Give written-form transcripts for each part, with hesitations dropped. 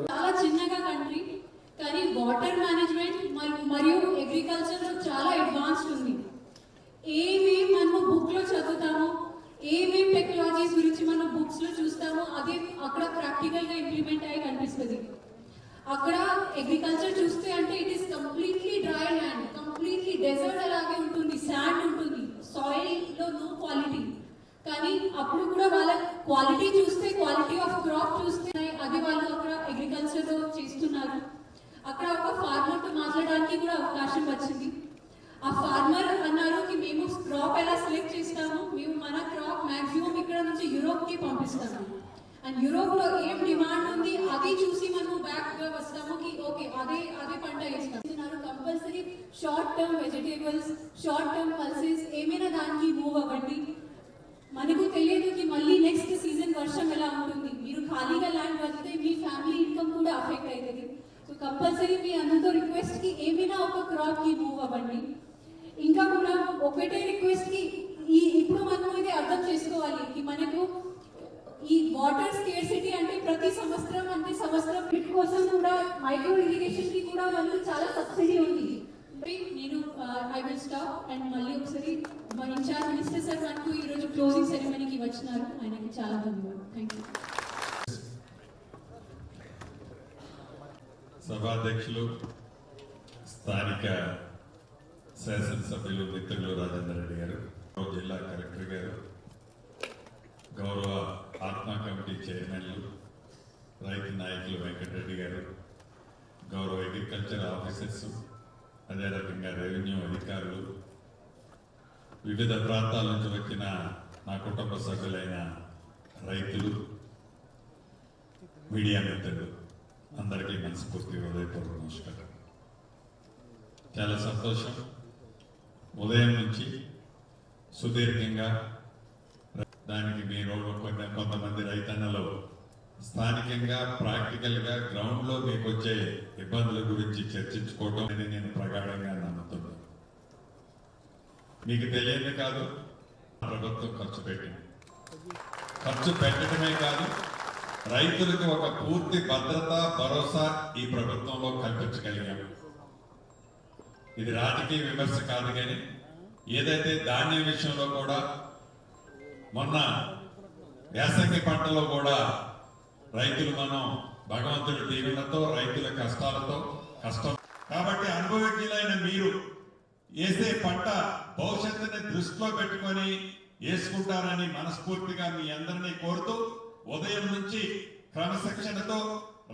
చాలా చిన్నగా కంట్రీ కానీ వాటర్ మేనేజ్మెంట్ మరియు అగ్రికల్చర్ లో చాలా అడ్వాన్స్డ్ ఉంది. ఏమేమి మనం బుక్ లో చదువుతామో, ఏమేమి టెక్నాలజీస్ గురించి మనం బుక్స్ లో చూస్తామో అదే అక్కడ ప్రాక్టికల్ గా ఇంప్లిమెంట్ అయ్యి కనిపిస్తుంది. అక్కడ అగ్రికల్చర్ చూస్తే అంటే it is completely dry land, completely desert అలాగే ఉంటుంది, శాండ్ ఉంటుంది, సాయిల్ లో నో క్వాలిటీ. కానీ అప్పుడు కూడా వాళ్ళ క్వాలిటీ చూస్తే, క్వాలిటీ ఆఫ్ క్రాప్ చూస్తే అది వాళ్ళు అక్కడ అగ్రికల్చర్ లో చేస్తున్నారు. అక్కడ ఒక ఫార్మర్ తో మాట్లాడడానికి కూడా అవకాశం వచ్చింది. ఆ ఫార్మర్ అన్నారు కి మేము క్రాప్ ఎలా సెలెక్ట్ చేస్తాము, మేము మన క్రాప్ మాక్సిమం ఇక్కడ నుంచి యూరోప్ కి పంపిస్తాము అండ్ యూరోప్ లో ఏం డిమాండ్ ఉంది అది చూసి మనం బ్యాక్ గా వస్తాము కి ఓకే అదే పంట వేస్తాము. Compulsory short term vegetables, short term pulses ఏమైనా దానికి మూవ్ అవ్వండి. మనకు తెలియదు కి మళ్ళీ నెక్స్ట్ సీజన్ వర్షం ఎలా ఉంటుంది, మీరు ఖాళీగా ల్యాండ్ వదిలితే మీ ఫ్యామిలీ ఇన్కమ్ కూడా అఫెక్ట్ అవుతుంది. సో కంపల్సరీ మీ అందరితో రిక్వెస్ట్ కి ఏమైనా ఒక క్రాప్ కి మూవ్ అవ్వండి. ఇంకా కూడా ఒకటే రిక్వెస్ట్ కి ఇప్పుడు మనం ఇది అర్థం చేసుకోవాలి కి మనకు ఈ వాటర్ స్కేర్సిటీ అంటే ప్రతి సంవత్సరం వీటి కోసం కూడా మైక్రో ఇరిగేషన్ కి కూడా మనకు చాలా సబ్సిడీ ఉంది. నేను ఐ విల్ స్టాప్ అండ్ మళ్ళీ ఒకసారి మా ఇన్ఛార్జ్ మినిస్టర్ సార్ మనకు ఈరోజు క్లోజింగ్ సెరమనీకి వచ్చినారు, ఆయనకి చాలా ధన్యవాదాలు. Thank you. సభాధ్యక్షులు, స్థానిక శాసనసభ్యులు మిత్రులు రాజేందర్ రెడ్డి గారు, జిల్లా కలెక్టర్ గారు, గౌరవ ఆత్మా కమిటీ చైర్మన్లు, రైతు నాయకులు వెంకటరెడ్డి గారు, గౌరవ అగ్రికల్చర్ ఆఫీసర్స్, అదే రకంగా రెవెన్యూ అధికారులు, వివిధ ప్రాంతాల నుంచి వచ్చిన నా కుటుంబ సభ్యులైన రైతులు, మీడియా మిత్రులు అందరికీ మనస్ఫూర్తి హృదయపూర్వక నమస్కారం. చాలా సంతోషం. ఉదయం నుంచి సుదీర్ఘంగా దానికి మీరు కొంతమంది రైతన్నలు స్థానికంగా ప్రాక్టికల్గా గ్రౌండ్లో మీకు వచ్చే ఇబ్బందుల గురించి చర్చించుకోవటం అనేది నేను ప్రగాఢంగా నమ్ముతున్నాను. మీకు తెలియదు కాదు, ప్రభుత్వం ఖర్చు పెట్టడమే కాదు, రైతులకు ఒక పూర్తి భద్రత, భరోసా ఈ ప్రభుత్వంలో కల్పించగలిగాము. ఇది రాజకీయ విమర్శ కాదు, కానీ ఏదైతే ధాన్యం విషయంలో కూడా మొన్న వేసంగి పంటలో కూడా రైతులు మనం భగవంతుడి దీవెనతో, రైతుల కష్టం కాబట్టి అనుభవజ్ఞులైన మీరు వేసే పంట భవిష్యత్తుని దృష్టిలో పెట్టుకొని వేసుకుంటారని మనస్ఫూర్తిగా మీ అందరినీ కోరుతూ, ఉదయం నుంచి క్రమశిక్షణతో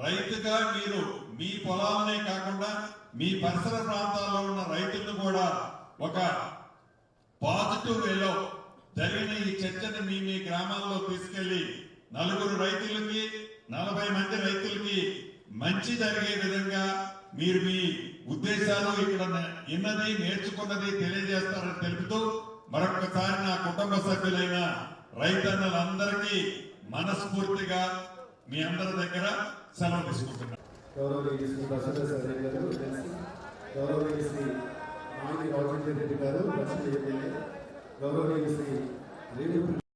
రైతుగా మీరు మీ పొలాలనే కాకుండా మీ పరిసర ప్రాంతాల్లో ఉన్న రైతులను కూడా ఒక పాజిటివ్ వేలో జరిగిన ఈ చర్చను మీ గ్రామాల్లో తీసుకెళ్లి 4 రైతులకి 40 మంది రైతులకి మంచి జరిగే విధంగా మీరు మీ ఉద్దేశాలు ఇక్కడ విన్నది నేర్చుకున్నది తెలియజేస్తారని తెలుపుతూ, మరొకసారి నా కుటుంబ సభ్యులైన రైతన్నలందరికీ మనస్ఫూర్తిగా మీ అందరి దగ్గర సెలవు తీసుకుంటున్నాను. గౌరవనీయ శ్రీ